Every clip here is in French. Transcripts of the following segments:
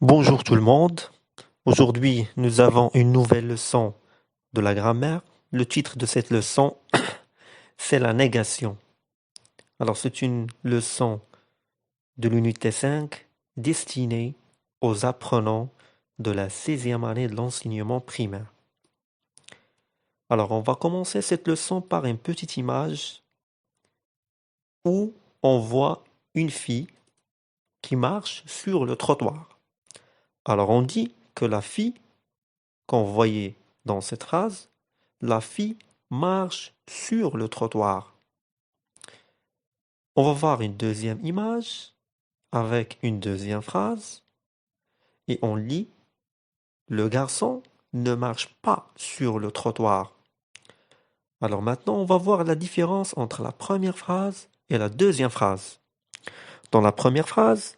Bonjour tout le monde. Aujourd'hui, nous avons une nouvelle leçon de la grammaire. Le titre de cette leçon, c'est la négation. Alors, c'est une leçon de l'unité 5 destinée aux apprenants de la 16e année de l'enseignement primaire. Alors, on va commencer cette leçon par une petite image où on voit une fille qui marche sur le trottoir. Alors, on dit que la fille qu'on voyait dans cette phrase, la fille marche sur le trottoir. On va voir une deuxième image avec une deuxième phrase et on lit le garçon ne marche pas sur le trottoir. Alors maintenant, on va voir la différence entre la première phrase et la deuxième phrase. Dans la première phrase,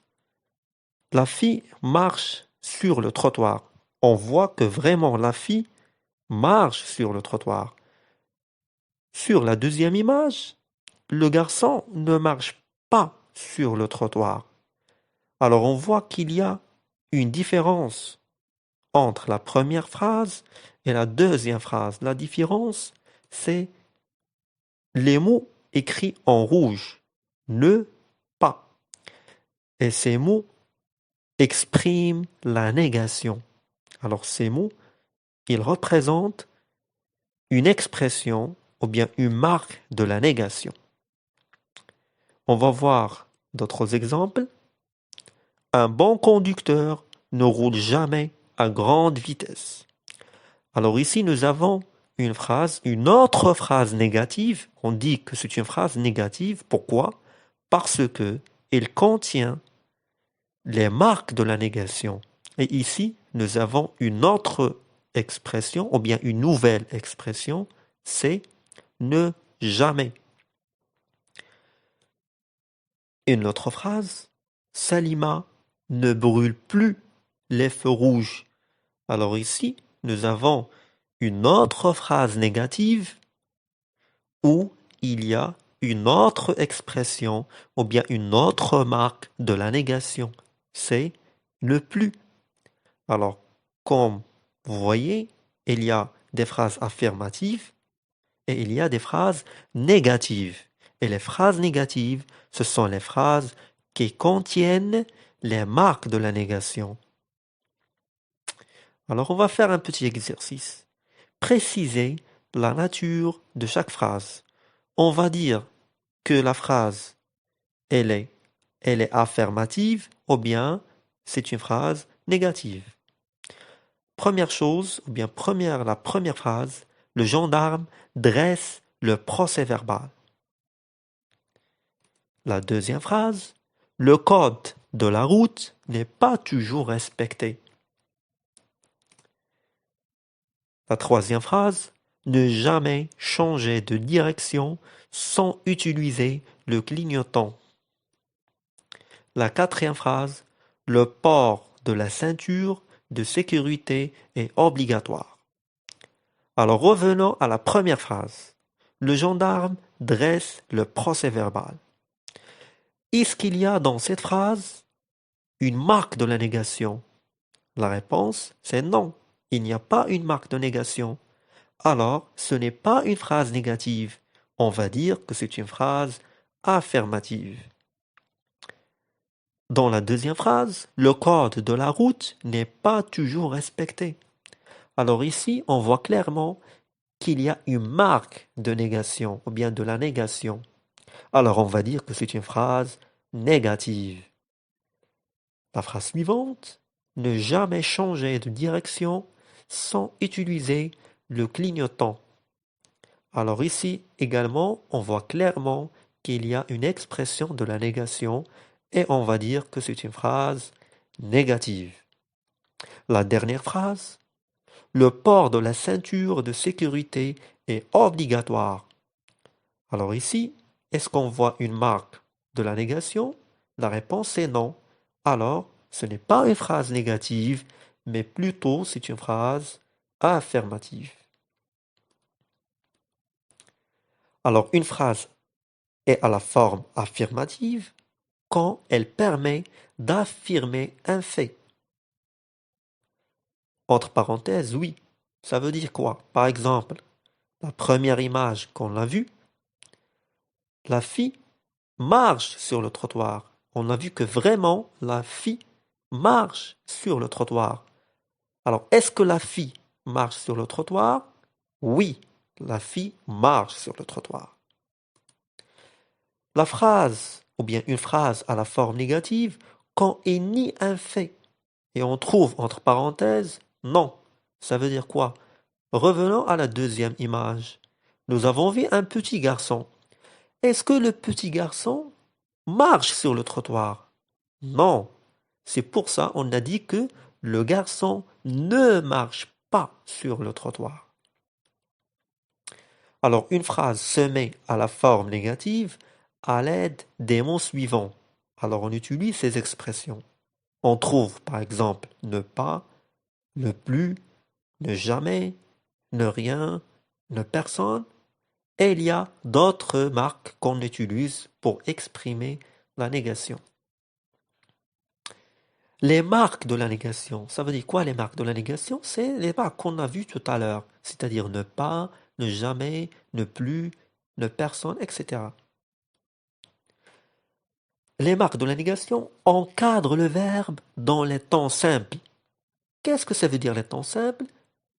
la fille marche sur le trottoir. On voit que vraiment la fille marche sur le trottoir. Sur la deuxième image, le garçon ne marche pas sur le trottoir. Alors on voit qu'il y a une différence entre la première phrase et la deuxième phrase. La différence, c'est les mots écrits en rouge. Ne pas. Et ces mots expriment la négation. Alors ces mots, ils représentent une expression ou bien une marque de la négation. On va voir d'autres exemples. Un bon conducteur ne roule jamais à grande vitesse. Alors ici, nous avons une autre phrase négative. On dit que c'est une phrase négative. Pourquoi? Parce que elle contient les marques de la négation. Et ici, nous avons une autre expression, ou bien une nouvelle expression, c'est ne jamais. Une autre phrase, Salima ne brûle plus les feux rouges. Alors ici, nous avons une autre phrase négative où il y a une autre expression ou bien une autre marque de la négation. C'est ne plus. Alors, comme vous voyez, il y a des phrases affirmatives et il y a des phrases négatives. Et les phrases négatives, ce sont les phrases qui contiennent les marques de la négation. Alors, on va faire un petit exercice. Préciser la nature de chaque phrase. On va dire que la phrase, elle est affirmative ou bien c'est une phrase négative. Première chose, ou bien la première phrase, le gendarme dresse le procès-verbal. La deuxième phrase, le code de la route n'est pas toujours respecté. La troisième phrase, ne jamais changer de direction sans utiliser le clignotant. La quatrième phrase, le port de la ceinture de sécurité est obligatoire. Alors revenons à la première phrase. Le gendarme dresse le procès-verbal. Est-ce qu'il y a dans cette phrase une marque de la négation? La réponse, c'est non. Il n'y a pas une marque de négation. Alors, ce n'est pas une phrase négative. On va dire que c'est une phrase affirmative. Dans la deuxième phrase, le code de la route n'est pas toujours respecté. Alors ici, on voit clairement qu'il y a une marque de négation, ou bien de la négation. Alors on va dire que c'est une phrase négative. La phrase suivante, ne jamais changer de direction sans utiliser le clignotant. Alors ici également, on voit clairement qu'il y a une expression de la négation et on va dire que c'est une phrase négative. La dernière phrase, le port de la ceinture de sécurité est obligatoire. Alors ici, est-ce qu'on voit une marque de la négation? La réponse est non. Alors, ce n'est pas une phrase négative, mais plutôt c'est une phrase affirmative. Alors, une phrase est à la forme affirmative quand elle permet d'affirmer un fait. Entre parenthèses, oui. Ça veut dire quoi? Par exemple, la première image qu'on a vue, la fille marche sur le trottoir. On a vu que vraiment, la fille marche sur le trottoir. Alors, est-ce que la fille marche sur le trottoir? Oui, la fille marche sur le trottoir. La phrase, ou bien une phrase à la forme négative, quand il nie un fait, et on trouve entre parenthèses non. Ça veut dire quoi? Revenons à la deuxième image. Nous avons vu un petit garçon. Est-ce que le petit garçon marche sur le trottoir? Non. C'est pour ça on a dit que le garçon ne marche pas sur le trottoir. Alors une phrase se met à la forme négative à l'aide des mots suivants. Alors on utilise ces expressions. On trouve par exemple ne pas, ne plus, ne jamais, ne rien, ne personne. Et il y a d'autres marques qu'on utilise pour exprimer la négation. Les marques de la négation, ça veut dire quoi les marques de la négation? C'est les marques qu'on a vues tout à l'heure, c'est-à-dire ne pas, ne jamais, ne plus, ne personne, etc. Les marques de la négation encadrent le verbe dans les temps simples. Qu'est-ce que ça veut dire les temps simples?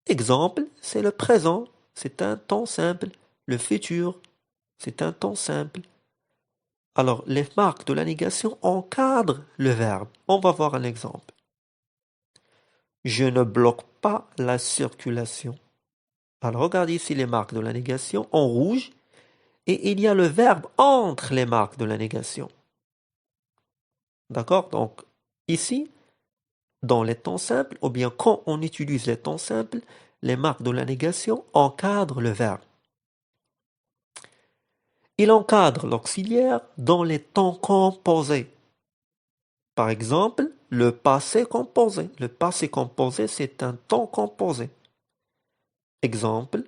Exemple, c'est le présent, c'est un temps simple. Le futur, c'est un temps simple. Alors, les marques de la négation encadrent le verbe. On va voir un exemple. Je ne bloque pas la circulation. Alors, regardez ici les marques de la négation en rouge et il y a le verbe entre les marques de la négation. D'accord? Donc, ici, dans les temps simples, ou bien quand on utilise les temps simples, les marques de la négation encadrent le verbe. Il encadre l'auxiliaire dans les temps composés. Par exemple, le passé composé. Le passé composé, c'est un temps composé. Exemple,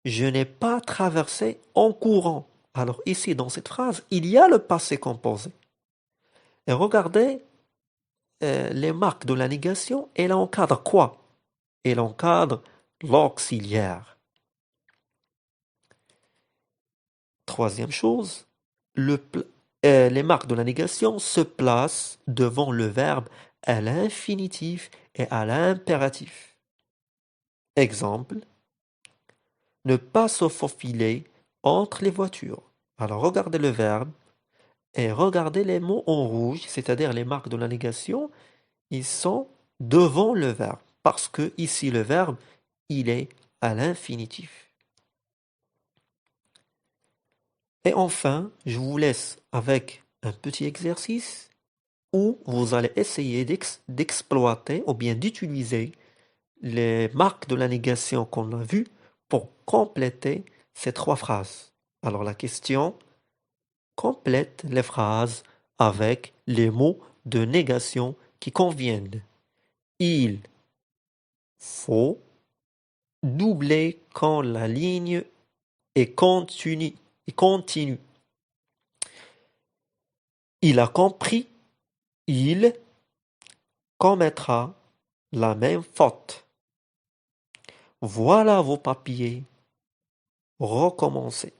je n'ai pas traversé en courant. Alors ici, dans cette phrase, il y a le passé composé. Et regardez les marques de la négation. Elle encadre quoi? Elle encadre l'auxiliaire. Troisième chose, les marques de la négation se placent devant le verbe à l'infinitif et à l'impératif. Exemple, ne pas se faufiler entre les voitures. Alors regardez le verbe et regardez les mots en rouge, c'est-à-dire les marques de la négation, ils sont devant le verbe parce que ici le verbe, il est à l'infinitif. Et enfin, je vous laisse avec un petit exercice où vous allez essayer d'exploiter ou bien d'utiliser les marques de la négation qu'on a vues pour compléter ces trois phrases. Alors la question, complète les phrases avec les mots de négation qui conviennent. Il faut doubler quand la ligne est continue. Il a compris, il commettra la même faute. Voilà vos papiers. Recommencez.